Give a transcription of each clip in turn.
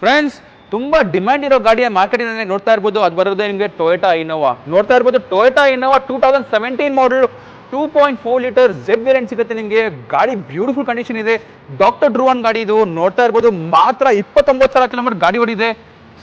Friends ತುಂಬಾ demand ಇರೋ ಗಾಡಿಯ ಮಾರ್ಕೆಟಿನಲ್ಲಿ ನೋಡ್ತಾ ಇರ್ಬೋದು. ಅದು ಬರೋದೇ ನಿಮಗೆ ಟೊಯೋಟಾ ಇನೋವಾ ನೋಡ್ತಾ ಇರ್ಬೋದು. ಟೊಯೋಟಾ ಇನೋವಾ 2017 ಮಾಡಲ್ 2.4 ಲೀಟರ್ ಜೆಡ್ ವೇರಿಯಂಟ್ ಸಿಗುತ್ತೆ ನಿಮಗೆ. ಗಾಡಿ ಬ್ಯೂಟಿಫುಲ್ ಕಂಡೀಷನ್ ಇದೆ. ಡಾಕ್ಟರ್ ಡ್ರೂವನ್ ಗಾಡಿ ಇದು. ನೋಡ್ತಾ ಇರ್ಬೋದು ಮಾತ್ರ 29,000 ಕಿಲೋಮೀಟರ್ ಗಾಡಿ ಓಡಿದೆ.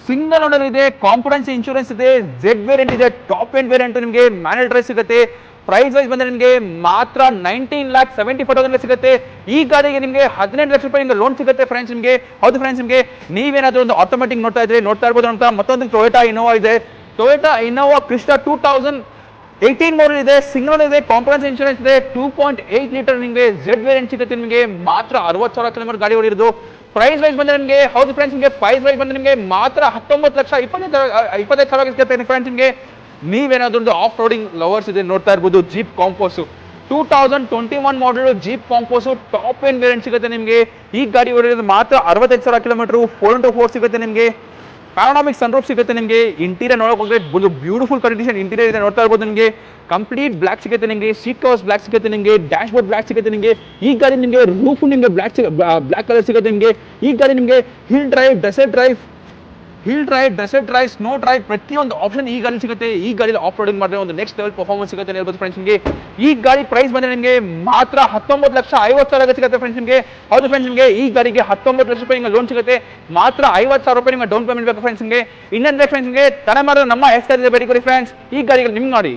ಸಿಂಗಲ್ ಓನರ್ ಇದೆ. ಕಾಂಪ್ರಹೆನ್ಸಿವ್ ಇನ್ಶೂರೆನ್ಸ್ ಇದೆ. ಜೆಡ್ ವೇರಿಯಂಟ್ ಇದೆ. ಟಾಪ್ ಎಂಡ್ ವೇರಿಯಂಟ್ ನಿಮಗೆ ಮ್ಯಾನುವಲ್ ಡ್ರೈವ್ ಸಿಗುತ್ತೆ. ಪ್ರೈಸ್ ವೈಸ್ ಬಂದ್ರೆ ನಿಮಗೆ ಮಾತ್ರ 19,74,000 ಸಿಗುತ್ತೆ. ಈ ಗಾಡಿಗೆ ನಿಮಗೆ 18 ಲಕ್ಷ ರೂಪಾಯಿ ಲೋನ್ ಸಿಗುತ್ತೆ ಫ್ರೆಂಡ್ಸ್ ನಿಮಗೆ. ಹೌದು ಫ್ರೆಂಡ್ಸ್, ನಿಮಗೆ ನೀವೇನಾದ್ರೂ ಒಂದು ಆಟೋಮೆಟಿಕ್ ನೋಡ್ತಾ ಇರ್ಬೋದು ಅಂತ ಮತ್ತೊಂದು ಟೊಯೋಟಾ ಇನೋವಾ ಇದೆ. ಟೊಯೋಟಾ ಇನೋವಾ ಕ್ರಿಸ್ಟಾ 2018 ಮಾಡಲ್ ಇದೆ. ಸಿಂಗಲ್ ಇದೆ. ಕಾಂಪ್ರಹೆನ್ಸಿವ್ ಇನ್ಶೂರೆನ್ಸ್ ಇದೆ. 2.8 ಲೀಟರ್ ನಿಮಗೆ ಜೆಡ್ ವೇರಿಯಂಟ್ ಸಿಗುತ್ತೆ ನಿಮಗೆ. ಮಾತ್ರ 60,000 ಕಿಲೋಮೀಟರ್ ಗಾಡಿ ಓಡಿರೋದು. ಪ್ರೈಸ್ ವೈಸ್ ಬಂದ್ರೆ ನಿಮಗೆ ಹೌದು ಫ್ರೆಂಡ್ಸ್, ನಿಮಗೆ ಪ್ರೈಸ್ ವೈಸ್ ಬಂದ್ರೆ ನಿಮಗೆ ಮಾತ್ರ 19,25,000 ಸಿಗುತ್ತೆ ಫ್ರೆಂಡ್ಸ್ ನಿಮಗೆ. ನೀವೇನಾದ್ರೂ ಒಂದು ಆಫ್ ರೋಡಿಂಗ್ ಲವರ್ಸ್ ಇದೆ ನೋಡ್ತಾ ಇರ್ಬೋದು. ಜೀಪ್ ಕಾಂಪೋಸು 2021 ಮಾಡಲ್ ಜೀಪ್ ಕಾಂಪೋಸು ಟಾಪ್ ಎಂಡ್ ವೇರಿಯಂಟ್ ಸಿಗುತ್ತೆ ನಿಮಗೆ. ಈ ಗಾಡಿ ಓಡಿರೋದು ಮಾತ್ರ 65,000 ಕಿಲೋಮೀಟರ್. 4x4 ಸಿಗುತ್ತೆ ನಿಮಗೆ. ಪ್ಯಾನೋರಾಮಿಕ್ ಸನ್ರೂಫ್ ಸಿಗುತ್ತೆ ನಿಮಗೆ. ಇಂಟೀರಿಯರ್ ನೋಡೋಕೆ ಹೋದ್ರೆ ಒಂದು ಬ್ಯೂಟಿಫುಲ್ ಕಂಡೀಷನ್ ಇಂಟೀರಿಯರ್ ಇದೆ ನೋಡ್ತಾ ಇರ್ಬೋದು ನಿಮಗೆ. ಕಂಪ್ಲೀಟ್ ಬ್ಲಾಕ್ ಸಿಗುತ್ತೆ ನಿಮಗೆ. ಸೀಟ್ ಕವರ್ಸ್ ಬ್ಲಾಕ್ ಸಿಗುತ್ತೆ ನಿಮಗೆ. ಡ್ಯಾಶ್ ಬೋರ್ಡ್ ಬ್ಲಾಕ್ ಸಿಗುತ್ತೆ ನಿಮಗೆ. ಈ ಗಾಡಿ ನಿಮಗೆ ರೂಫ್ ನಿಮಗೆ ಬ್ಲಾಕ್ ಕಲರ್ ಸಿಗುತ್ತೆ ನಿಮಗೆ. ಈ ಗಾಡಿ ನಿಮಗೆ ಹಿಲ್ ಡ್ರೆಸೆಡ್ ಡ್ರೈವ್, ಸ್ನೋ ಡ್ರೈವ್ ಪ್ರತಿಯೊಂದು ಆಪ್ಷನ್ ಈ ಗಾಡಿ ಸಿಗುತ್ತೆ. ಈ ಗಾಡಿ ಆಫ್ ರೋಡಿಂಗ್ ಮಾಡಿದ್ರೆ ಒಂದು ನೆಕ್ಸ್ಟ್ ಲೆವೆಲ್ ಪರ್ಫಾರ್ಮೆನ್ಸ್ ಸಿಗುತ್ತೆ ಹೇಳ್ಬೋದು ಫ್ರೆಂಡ್ಸ್ ನಿಮಗೆ. ಈ ಗಾಡಿ ಪ್ರೈಸ್ ಬಂದ್ರೆ ನಿಮಗೆ ಮಾತ್ರ 19,50,000 ಸಿಗುತ್ತೆ ಫ್ರೆಂಡ್ಸ್ ನಿಮಗೆ. ಹೌದು ಫ್ರೆಂಡ್ಸ್, ನಿಮಗೆ ಈ ಗಾಡಿಗೆ 19 ಲಕ್ಷ ರೂಪಾಯಿ ಲೋನ್ ಸಿಗುತ್ತೆ. ಮಾತ್ರ 50,000 ರೂಪಾಯಿ ನಿಮಗೆ ಡೌನ್ ಪೇಮೆಂಟ್ ಬೇಕು ಫ್ರೆಂಡ್ಸ್ ನಿಮಗೆ. ಇನ್ನೊಂದು ಫ್ರೆಂಡ್ಸ್ ನಿಮಗೆ ತಲೆ ಮಾಡಿದ್ರೆ ನಮ್ಮ ಹೆಸರು ಭೇಟಿ ಕೊಡಿ ಫ್ರೆಂಡ್ಸ್. ಈ ಗಾಡಿಗೆ ನಿಮ್ಗೆ ನೋಡಿ